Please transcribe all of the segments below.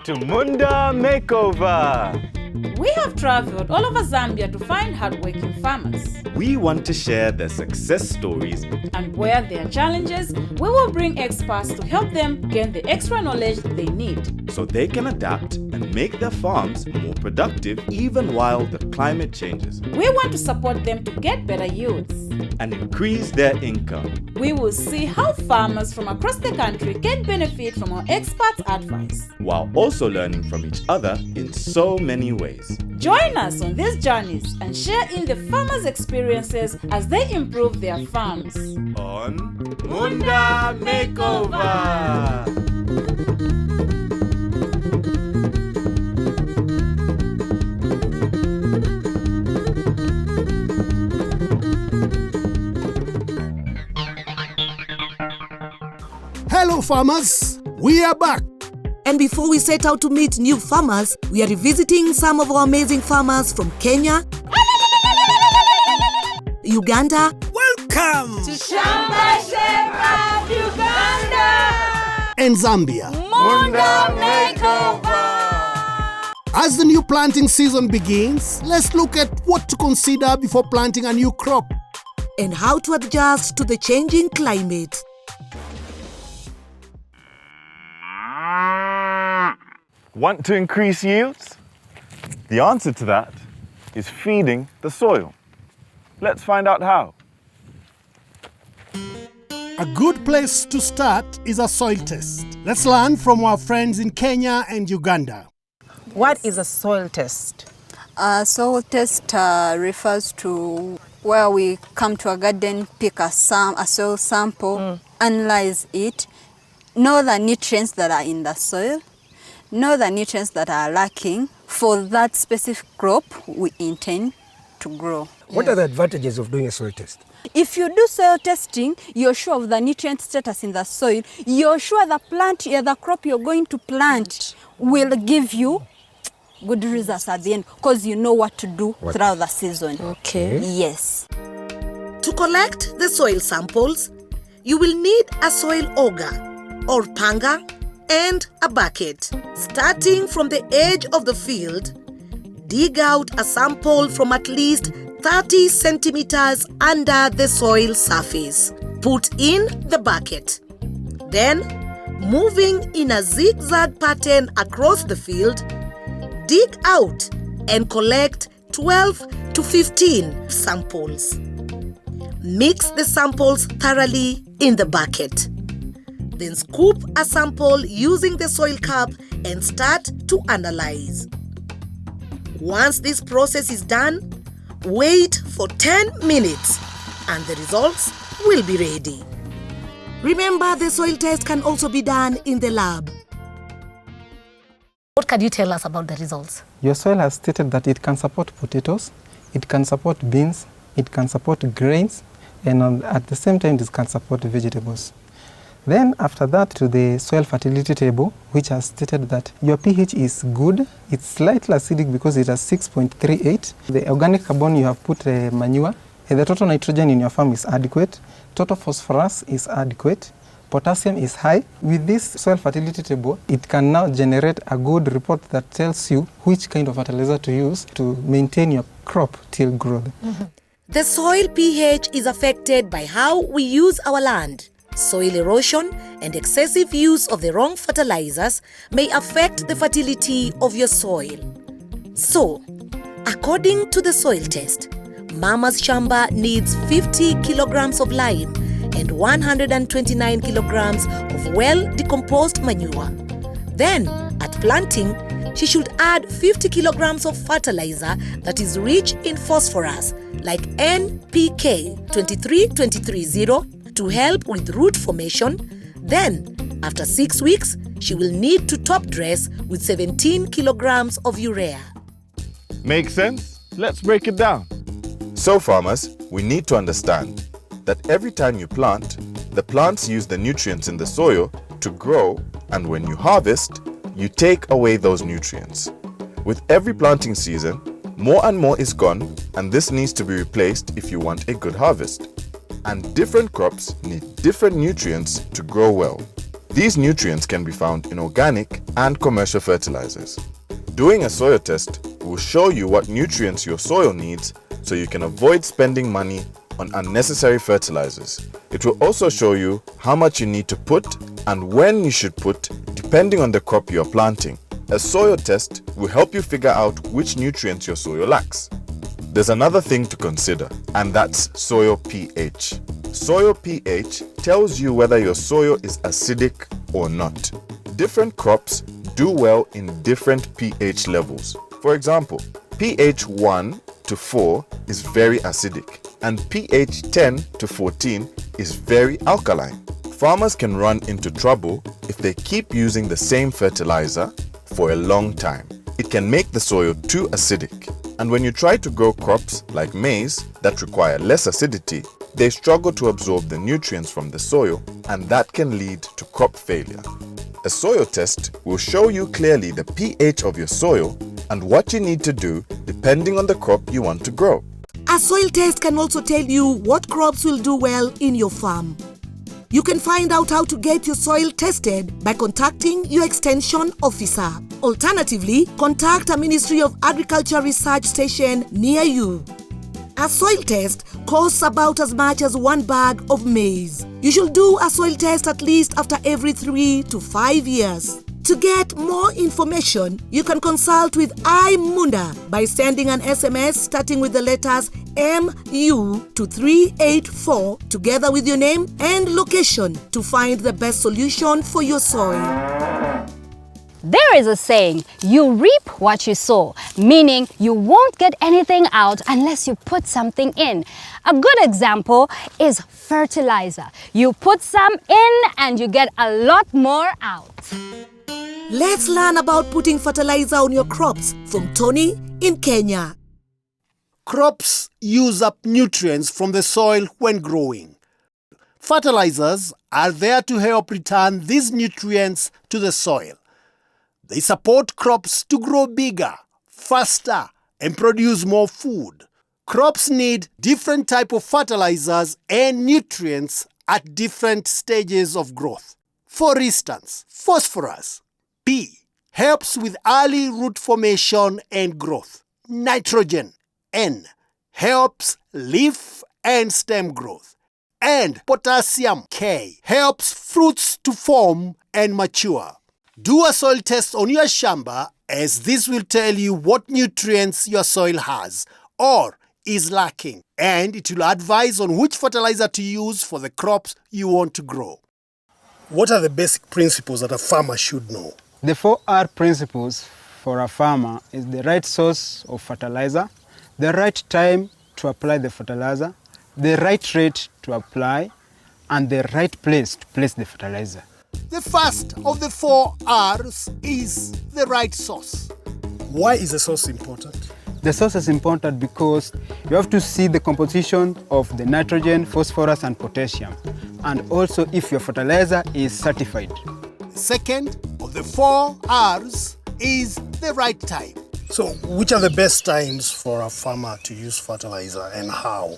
to Munda Makeover. We have traveled all over Zambia to find hardworking farmers. We want to share their success stories, And where there are challenges, we will bring experts to help them gain the extra knowledge they need. so they can adapt and make their farms more productive even while the climate changes We want to support them to get better yields. and increase their income. We will see how farmers from across the country can benefit from our experts' advice. While also learning from each other in so many ways. Join us on these journeys and share in the farmers' experiences as they improve their farms. On Munda Makeover! Hello farmers, we are back. And before we set out to meet new farmers, we are revisiting some of our amazing farmers from Kenya, Uganda, Welcome Shamba Shepherd Uganda! and Zambia. Munda Makeover! As the new planting season begins, let's look at what to consider before planting a new crop. and how to adjust to the changing climate. Want to increase yields? The answer to that is feeding the soil. Let's find out how. A good place to start is a soil test. Let's learn from our friends in Kenya and Uganda. What is a soil test? A soil test refers to where we come to a garden, pick a soil sample, analyze it, know the nutrients that are in the soil, know the nutrients that are lacking for that specific crop we intend to grow. What are the advantages of doing a soil test? If you do soil testing, you're sure of the nutrient status in the soil, you're sure the crop you're going to plant will give you good results at the end because you know what to do throughout the season. Okay. Yes. To collect the soil samples, you will need a soil auger or panga and a bucket. Starting from the edge of the field, dig out a sample from at least 30 centimeters under the soil surface. Put in the bucket. Then, moving in a zigzag pattern across the field, dig out and collect 12 to 15 samples. Mix the samples thoroughly in the bucket. Then scoop a sample using the soil cup and start to analyze. Once this process is done, wait for 10 minutes and the results will be ready. Remember, the soil test can also be done in the lab. What can you tell us about the results? Your soil has stated that it can support potatoes, it can support beans, it can support grains, and at the same time it can support vegetables. Then after that, to the soil fertility table, which has stated that your pH is good, it's slightly acidic because it has 6.38. The organic carbon you have put manure, and the total nitrogen in your farm is adequate, total phosphorus is adequate, potassium is high. With this soil fertility table, it can now generate a good report that tells you which kind of fertilizer to use to maintain your crop till growth. The soil pH is affected by how we use our land. Soil erosion and excessive use of the wrong fertilizers may affect the fertility of your soil. So, according to the soil test, Mama's Shamba needs 50 kilograms of lime and 129 kilograms of well-decomposed manure. Then, at planting, she should add 50 kilograms of fertilizer that is rich in phosphorus, like NPK 23230, to help with root formation. Then, after 6 weeks, she will need to top dress with 17 kilograms of urea. Make sense? Let's break it down. So farmers, we need to understand that every time you plant, the plants use the nutrients in the soil to grow, and when you harvest, you take away those nutrients. With every planting season, more and more is gone, and this needs to be replaced if you want a good harvest. And different crops need different nutrients to grow well. These nutrients can be found in organic and commercial fertilizers. Doing a soil test will show you what nutrients your soil needs so you can avoid spending money on unnecessary fertilizers. It will also show you how much you need to put and when you should put, depending on the crop you're planting. A soil test will help you figure out which nutrients your soil lacks. There's another thing to consider, and that's soil pH. Soil pH tells you whether your soil is acidic or not. Different crops do well in different pH levels. For example, pH 1 to 4 is very acidic, and pH 10 to 14 is very alkaline. Farmers can run into trouble if they keep using the same fertilizer for a long time. It can make the soil too acidic. And when you try to grow crops like maize that require less acidity, they struggle to absorb the nutrients from the soil, and that can lead to crop failure. A soil test will show you clearly the pH of your soil and what you need to do depending on the crop you want to grow. A soil test can also tell you what crops will do well in your farm. You can find out how to get your soil tested by contacting your extension officer. Alternatively, contact a Ministry of Agriculture research station near you. A soil test costs about as much as 1 bag of maize. You should do a soil test at least after every 3 to 5 years. To get more information, you can consult with iMunda by sending an SMS starting with the letters MU to 384 together with your name and location to find the best solution for your soil. There is a saying, you reap what you sow, meaning you won't get anything out unless you put something in. A good example is fertilizer. You put some in and you get a lot more out. Let's learn about putting fertilizer on your crops from Tony in Kenya. Crops use up nutrients from the soil when growing. Fertilizers are there to help return these nutrients to the soil. They support crops to grow bigger, faster, and produce more food. Crops need different types of fertilizers and nutrients at different stages of growth. For instance, phosphorus, P, helps with early root formation and growth. Nitrogen, N, helps leaf and stem growth. And potassium, K, helps fruits to form and mature. Do a soil test on your shamba, as this will tell you what nutrients your soil has or is lacking, and it will advise on which fertilizer to use for the crops you want to grow. What are the basic principles that a farmer should know? The 4R principles for a farmer is the right source of fertilizer, the right time to apply the fertilizer, the right rate to apply, and the right place to place the fertilizer. The first of the 4 R's is the right source. Why is the source important? The source is important because you have to see the composition of the nitrogen, phosphorus, and potassium, and also if your fertilizer is certified. The second of the 4 R's is the right time. So, which are the best times for a farmer to use fertilizer and how?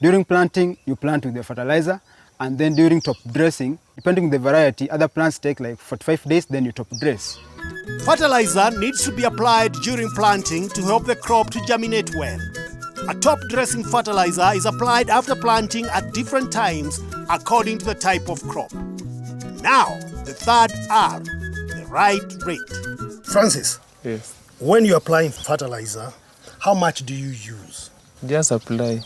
During planting, you plant with the fertilizer, and then during top dressing, depending on the variety, other plants take like 45 days, then you top dress. Fertilizer needs to be applied during planting to help the crop to germinate well. A top dressing fertilizer is applied after planting at different times according to the type of crop. Now, the third R, the right rate. Francis, yes. When you're applying fertilizer, how much do you use? Just apply.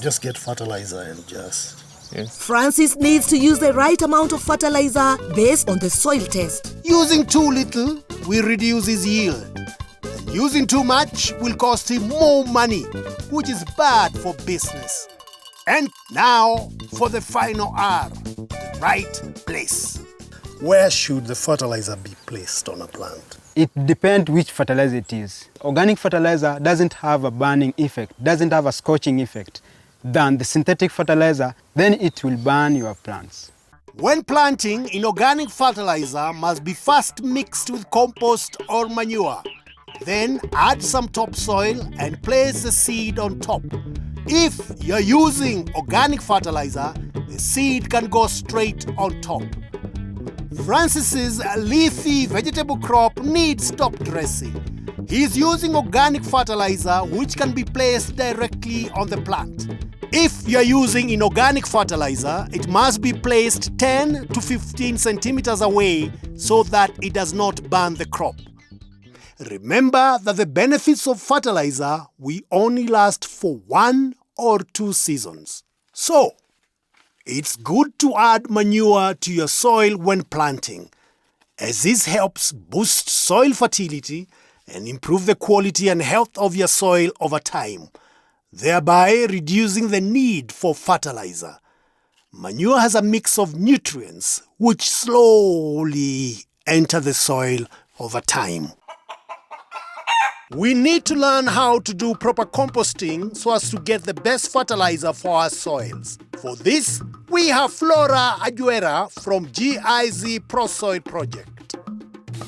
Just get fertilizer and just... Yes. Francis needs to use the right amount of fertilizer based on the soil test. Using too little will reduce his yield. And using too much will cost him more money, which is bad for business. And now for the final R, the right place. Where should the fertilizer be placed on a plant? It depends which fertilizer it is. Organic fertilizer doesn't have a burning effect, doesn't have a scorching effect than the synthetic fertilizer, then it will burn your plants. When planting, inorganic fertilizer must be first mixed with compost or manure. Then add some topsoil and place the seed on top. If you're using organic fertilizer, the seed can go straight on top. Francis's leafy vegetable crop needs top dressing. He's using organic fertilizer which can be placed directly on the plant. If you're using inorganic fertilizer, it must be placed 10 to 15 centimeters away so that it does not burn the crop. Remember that the benefits of fertilizer will only last for 1 or 2 seasons. So, it's good to add manure to your soil when planting, as this helps boost soil fertility and improve the quality and health of your soil over time, thereby reducing the need for fertilizer. Manure has a mix of nutrients which slowly enter the soil over time. We need to learn how to do proper composting so as to get the best fertilizer for our soils. For this, we have Flora Aguera from GIZ Pro Soil Project.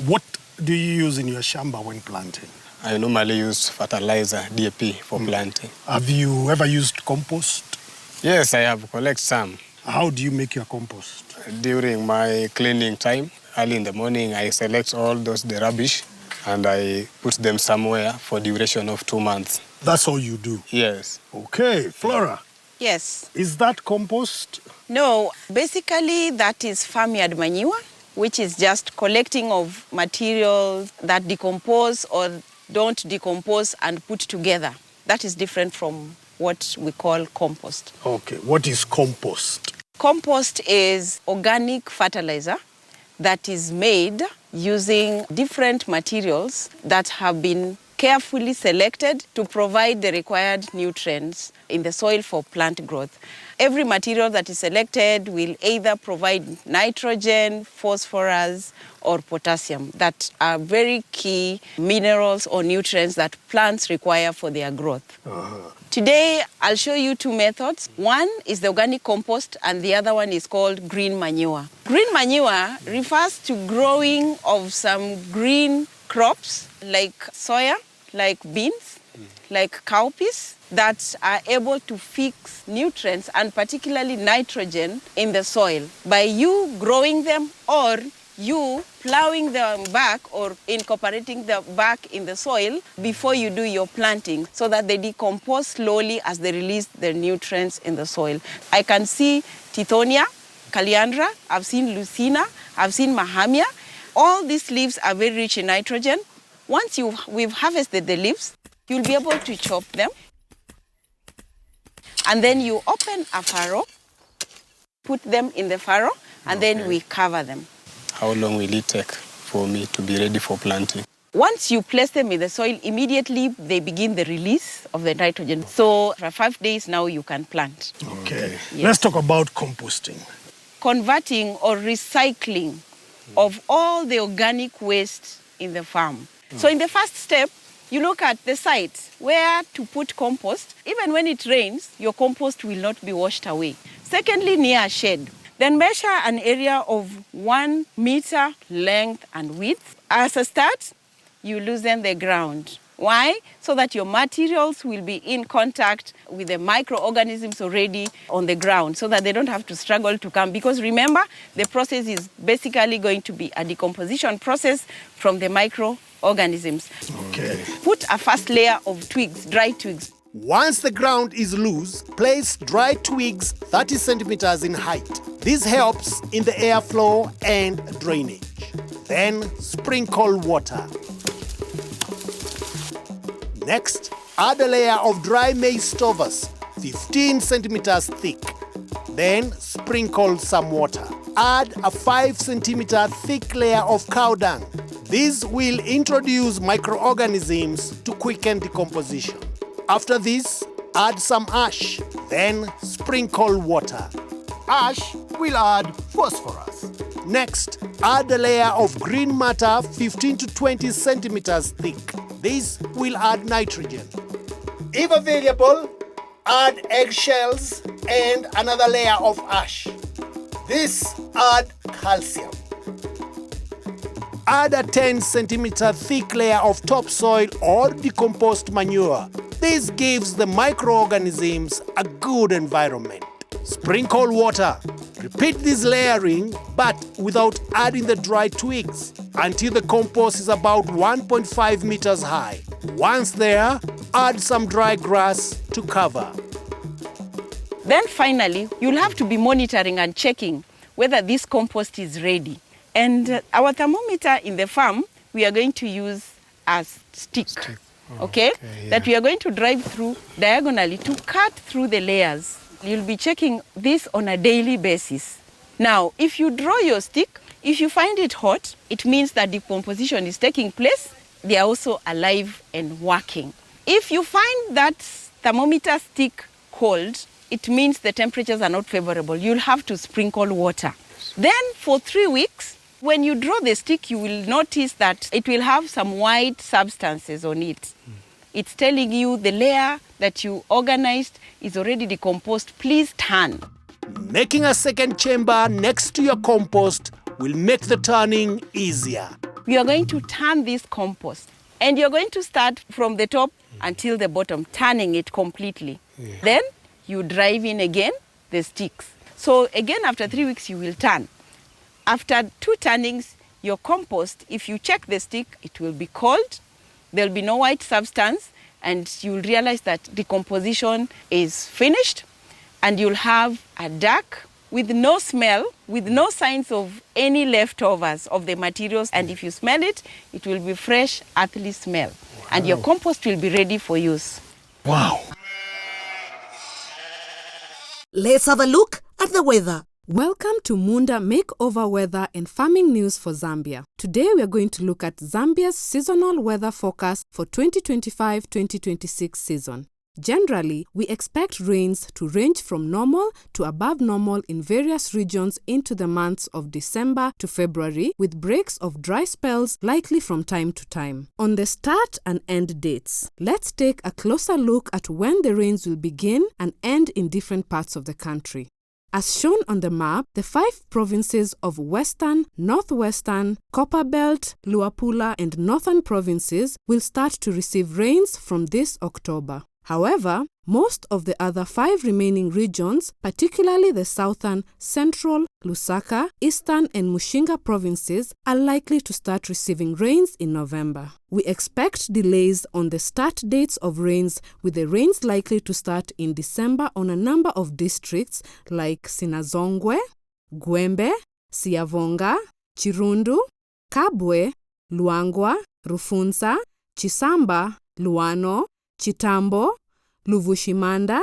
What do you use in your shamba when planting? I normally use fertilizer, DAP, for planting. Have you ever used compost? Yes, I have collect some. How do you make your compost? During my cleaning time, early in the morning, I select all the rubbish and I put them somewhere for duration of 2 months. That's all you do? Yes. Okay, Flora. Yes. Is that compost? No, basically that is farmyard manure, which is just collecting of materials that decompose or don't decompose and put together. That is different from what we call compost. Okay, what is compost? Compost is organic fertilizer that is made using different materials that have been carefully selected to provide the required nutrients in the soil for plant growth. Every material that is selected will either provide nitrogen, phosphorus, or potassium that are very key minerals or nutrients that plants require for their growth. Today, I'll show you 2 methods. One is the organic compost and the other one is called green manure. Green manure refers to growing of some green crops like soya, like beans, like cowpeas, that are able to fix nutrients and particularly nitrogen in the soil by you growing them or you plowing them back or incorporating them back in the soil before you do your planting so that they decompose slowly as they release their nutrients in the soil. I can see Tithonia, Caliandra, I've seen Lucina, I've seen Mahamia. All these leaves are very rich in nitrogen. Once we've harvested the leaves, you'll be able to chop them. And then you open a furrow, put them in the furrow, and then we cover them. How long will it take for me to be ready for planting? Once you place them in the soil, immediately they begin the release of the nitrogen. So for 5 days now you can plant. Okay. Yes. Let's talk about composting. Converting or recycling of all the organic waste in the farm. So in the first step, you look at the site where to put compost. Even when it rains, your compost will not be washed away. Secondly, near a shed. Then measure an area of 1 meter length and width. As a start, you loosen the ground. Why? So that your materials will be in contact with the microorganisms already on the ground so that they don't have to struggle to come. Because remember, the process is basically going to be a decomposition process from the microorganisms. Okay. Put a first layer of twigs, dry twigs. Once the ground is loose, place dry twigs 30 centimeters in height. This helps in the airflow and drainage. Then sprinkle water. Next, add a layer of dry maize stovers, 15 centimeters thick. Then sprinkle some water. Add a 5 centimeter thick layer of cow dung. This will introduce microorganisms to quicken decomposition. After this, add some ash, then sprinkle water. Ash will add phosphorus. Next, add a layer of green matter 15 to 20 centimeters thick. This will add nitrogen. If available, add eggshells and another layer of ash. This add calcium. Add a 10 centimeter thick layer of topsoil or decomposed manure. This gives the microorganisms a good environment. Sprinkle water. Repeat this layering, but without adding the dry twigs, until the compost is about 1.5 meters high. Once there, add some dry grass to cover. Then finally, you'll have to be monitoring and checking whether this compost is ready. And our thermometer in the farm, we are going to use a stick. Okay? That we are going to drive through diagonally to cut through the layers. You'll be checking this on a daily basis. Now, if you draw your stick, if you find it hot, it means that decomposition is taking place. They are also alive and working. If you find that thermometer stick cold, it means the temperatures are not favorable. You'll have to sprinkle water. Then for 3 weeks, when you draw the stick, you will notice that it will have some white substances on it. It's telling you the layer that you organized is already decomposed. Please turn. Making a second chamber next to your compost will make the turning easier. We are going to turn this compost, and you're going to start from the top until the bottom, turning it completely. Then you drive in again the sticks. So again, after 3 weeks, you will turn. After 2 turnings, your compost, if you check the stick, it will be cold. There'll be no white substance, and you'll realize that decomposition is finished, and you'll have a dark with no smell, with no signs of any leftovers of the materials. And if you smell it, it will be fresh, earthly smell. Wow. And your compost will be ready for use. Wow. Let's have a look at the weather. Welcome to Munda Make Over Weather and Farming News for Zambia. Today we are going to look at Zambia's seasonal weather forecast for 2025-2026 season. Generally, we expect rains to range from normal to above normal in various regions into the months of December to February, with breaks of dry spells likely from time to time. On the start and end dates, let's take a closer look at when the rains will begin and end in different parts of the country. As shown on the map, the 5 provinces of Western, Northwestern, Copperbelt, Luapula and Northern provinces will start to receive rains from this October. However, most of the other 5 remaining regions, particularly the Southern, Central, Lusaka, Eastern and Mushinga provinces, are likely to start receiving rains in November. We expect delays on the start dates of rains, with the rains likely to start in December on a number of districts like Sinazongwe, Gwembe, Siavonga, Chirundu, Kabwe, Luangwa, Rufunza, Chisamba, Luano, Chitambo, Luvushimanda,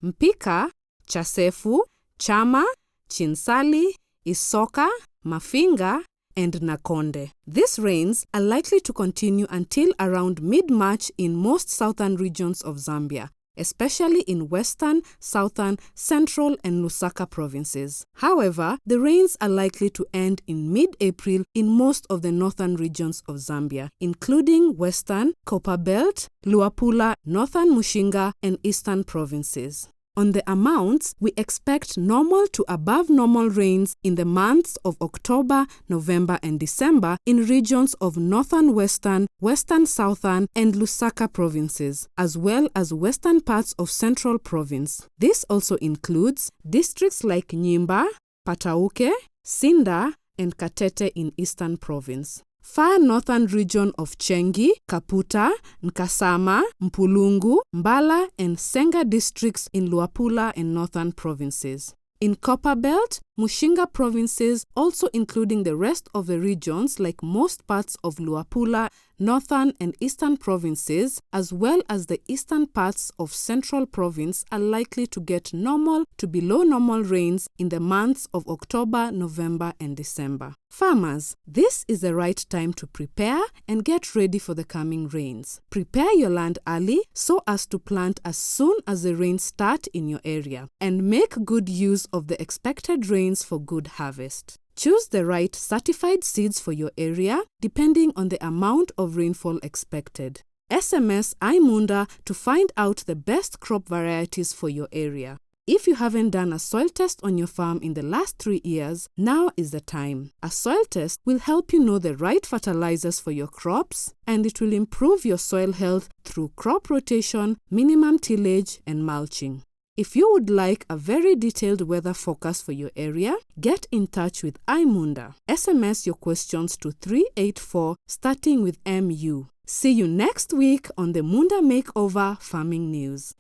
Mpika, Chasefu, Chama, Chinsali, Isoka, Mafinga, and Nakonde. These rains are likely to continue until around mid-March in most southern regions of Zambia, especially in Western, Southern, Central, and Lusaka provinces. However, the rains are likely to end in mid-April in most of the northern regions of Zambia, including Western, Copperbelt, Luapula, Northern Mushinga, and Eastern provinces. On the amounts, we expect normal to above normal rains in the months of October, November, and December in regions of Northern Western, Western Southern, and Lusaka provinces, as well as western parts of Central Province. This also includes districts like Nyimba, Patauke, Sinda, and Katete in Eastern Province. Far northern region of Chengi, Kaputa, Nkasama, Mpulungu, Mbala, and Senga districts in Luapula and northern provinces. In Copperbelt, Mushinga provinces, also including the rest of the regions like most parts of Luapula, northern and eastern provinces, as well as the eastern parts of Central Province, are likely to get normal to below normal rains in the months of October, November, and December. Farmers, this is the right time to prepare and get ready for the coming rains. Prepare your land early so as to plant as soon as the rains start in your area, and make good use of the expected rains for good harvest. Choose the right certified seeds for your area depending on the amount of rainfall expected. SMS iMunda to find out the best crop varieties for your area. If you haven't done a soil test on your farm in the last 3 years, now is the time. A soil test will help you know the right fertilizers for your crops, and it will improve your soil health through crop rotation, minimum tillage, and mulching. If you would like a very detailed weather forecast for your area, get in touch with iMunda. SMS your questions to 384 starting with MU. See you next week on the Munda Makeover Farming News.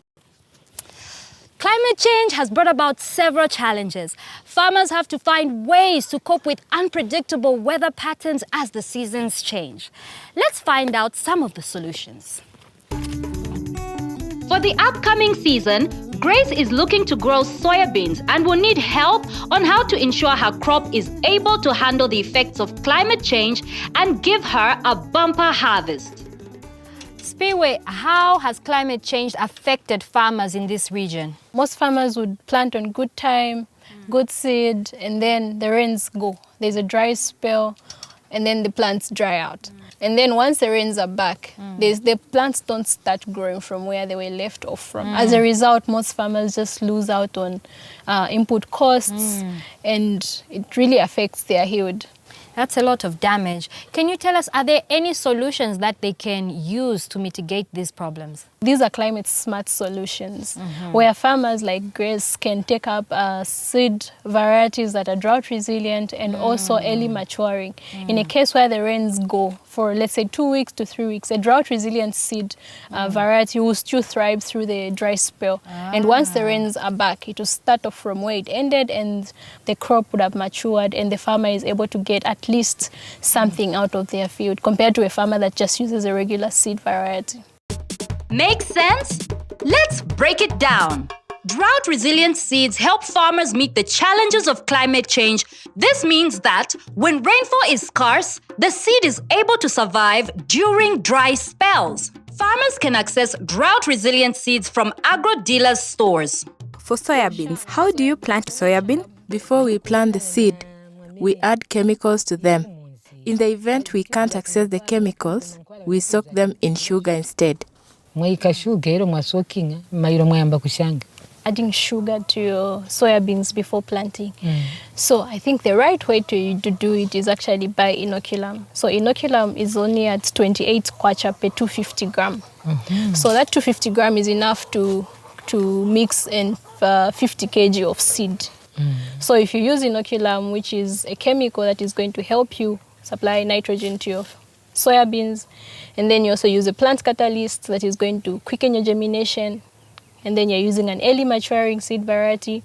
Climate change has brought about several challenges. Farmers have to find ways to cope with unpredictable weather patterns as the seasons change. Let's find out some of the solutions. For the upcoming season, Grace is looking to grow soybeans and will need help on how to ensure her crop is able to handle the effects of climate change and give her a bumper harvest. Speedway, how has climate change affected farmers in this region? Most farmers would plant on good time, good seed, and then the rains go. There's a dry spell, and then the plants dry out. And then once the rains are back, the plants don't start growing from where they were left off from. As a result, most farmers just lose out on input costs, and it really affects their yield. That's a lot of damage. Can you tell us, are there any solutions that they can use to mitigate these problems? These are climate smart solutions where farmers like Grace can take up seed varieties that are drought resilient and also early maturing. In a case where the rains go for, let's say, 2 weeks to 3 weeks, a drought resilient seed variety will still thrive through the dry spell. And once the rains are back, it will start off from where it ended and the crop would have matured and the farmer is able to get at least something out of their field compared to a farmer that just uses a regular seed variety. Makes sense? Let's break it down. Drought-resilient seeds help farmers meet the challenges of climate change. This means that when rainfall is scarce, the seed is able to survive during dry spells. Farmers can access drought-resilient seeds from agro-dealers' stores. For soybeans, how do you plant soybean? Before we plant the seed, we add chemicals to them. In the event we can't access the chemicals, we soak them in sugar instead. Adding sugar to your soybeans before planting. So I think the right way to do it is actually by inoculum. So inoculum is only at 28 kwacha per 250 gram. So that 250 gram is enough to mix in 50 kg of seed. So if you use inoculum, which is a chemical that is going to help you supply nitrogen to your soybeans, and then you also use a plant catalyst that is going to quicken your germination, and then you're using an early maturing seed variety,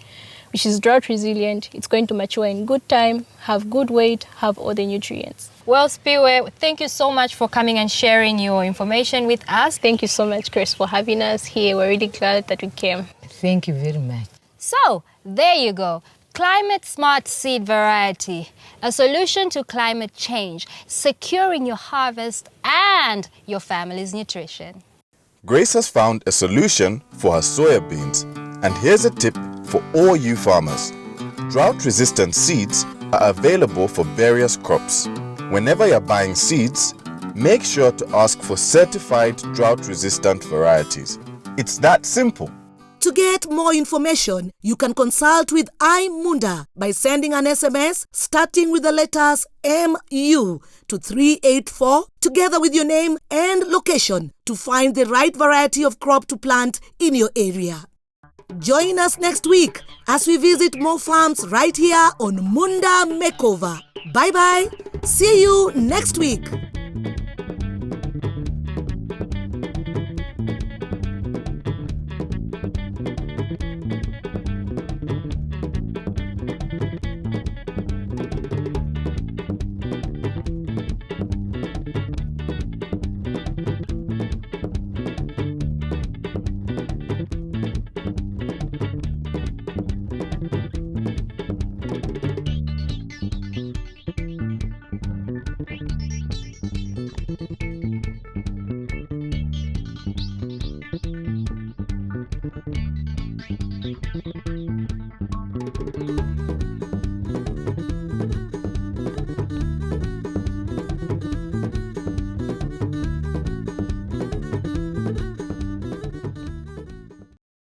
which is drought resilient. It's going to mature in good time, have good weight, have all the nutrients. Well, Speedway, thank you so much for coming and sharing your information with us. Thank you so much, Chris, for having us here. We're really glad that we came. Thank you very much. So, there you go. Climate Smart Seed Variety, a solution to climate change, securing your harvest and your family's nutrition. Grace has found a solution for her soybeans, and here's a tip for all you farmers. Drought-resistant seeds are available for various crops. Whenever you're buying seeds, make sure to ask for certified drought-resistant varieties. It's that simple. To get more information, you can consult with iMunda by sending an SMS starting with the letters MU to 384 together with your name and location to find the right variety of crop to plant in your area. Join us next week as we visit more farms right here on Munda Makeover. Bye-bye. See you next week.